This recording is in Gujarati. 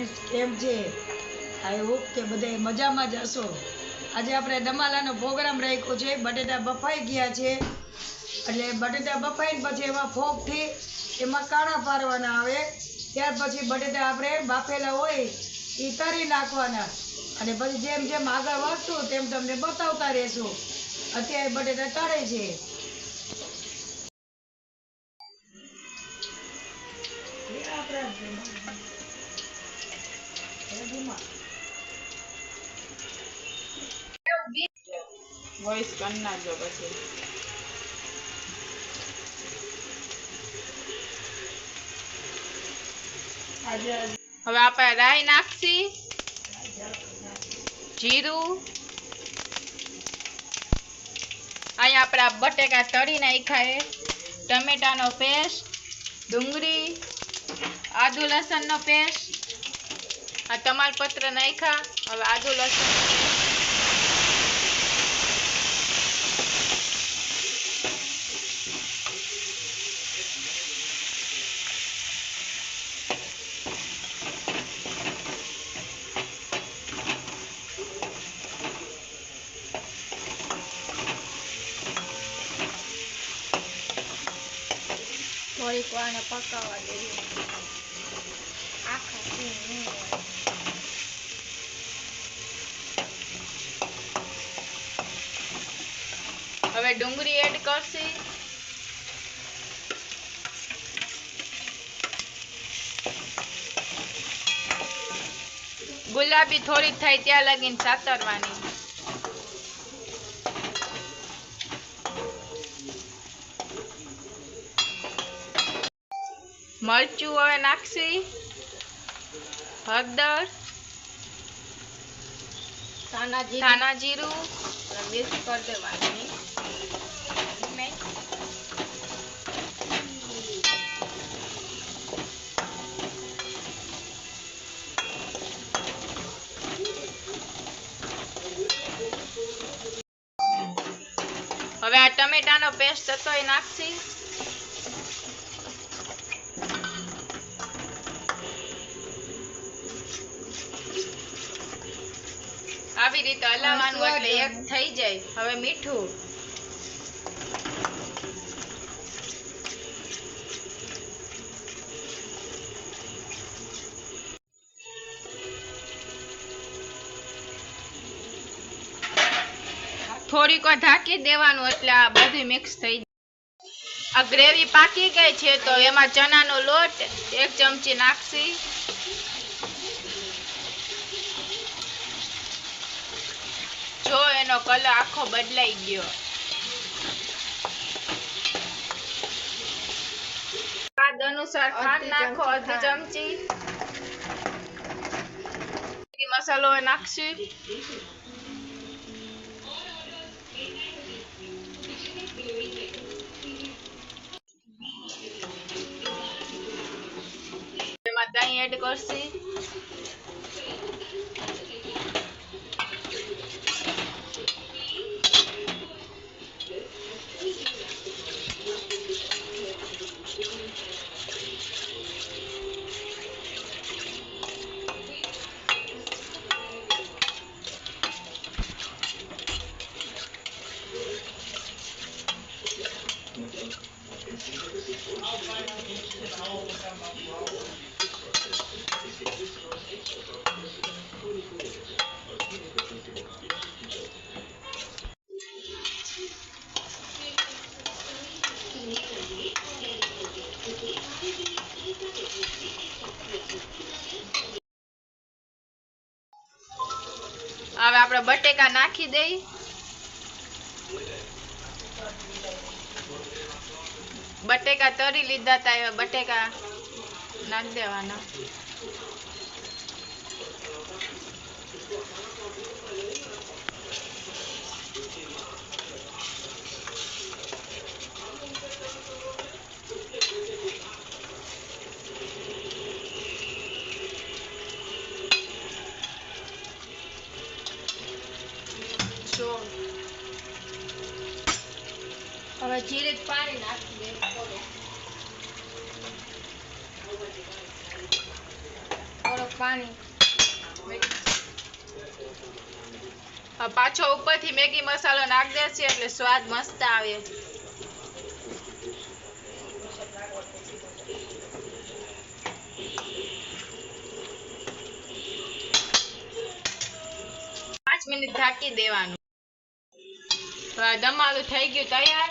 फ्रेंड्स केम छे आई होप के बधाय मजामां ज हशो। आज आपणे दमालानो प्रोग्राम राख्यो छे। बटेटा बफाई गया छे એટલે બટેટા બફાઈને પછી એમાં ફોગથી એમાં કાણા પારવાના આવે। ત્યાર પછી બટેટા આપણે બાફેલા હોય એ તરી નાખવાના અને પછી જેમ જેમ આગળ વધતું તેમ તમને બતાવતા રહેશું। અત્યારે બટેટા તળે છે। वॉइस करना जो પછી હવે આપણે રાઈ નાખશી, જીરું, અહીંયા આપણા બટેકા તળી નાખ્યા, ટમેટાનો પેસ્ટ, ડુંગળી, આદુ લસણનો પેસ્ટ, આ તમાલપત્ર નાખ્યા। હવે આદુ લસણ થોડીક વાર પકાવવા દઈએ। હવે ડુંગળી એડ કરશી, ગુલાબી થોડી થાય ત્યાં લગીને સાતરવાની। મરચું હવે નાખશી, હળદર, ધાણા જીરું મિક્સ કરી દેવાની। હવે આ ટમેટાનો પેસ્ટ હતો એ નાખશી, આવી રીતે હલાવવાનું એટલે એક થઈ જાય। હવે મીઠું, થોડીક વાર ઢાંકી દેવાનું એટલે આ બધું મિક્સ થઈ જાય। આ ગ્રેવી પાકી ગઈ છે તો એમાં ચણાનો લોટ 1 ચમચી નાખશી, જો એનો કલર આખો બદલાઈ ગયો। સ્વાદ અનુસાર ખાંડ નાખો 1/2 ચમચી, મસાલો નાખશી, એમાં દહીં એડ કરશી, હવે આપણે બટેકા નાખી દઈ, બટેકા તરી લીધા હતા એ બટેકા નાખી દેવાના। હવે જીરે પાણી નાખી દે, થોડો પાણી પાછો ઉપરથી મેગી મસાલો નાખ દેશે એટલે સ્વાદ મસ્ત આવે. મિનિટ ઢાંકી દેવાનું. દમાલું થઈ ગયું તૈયાર.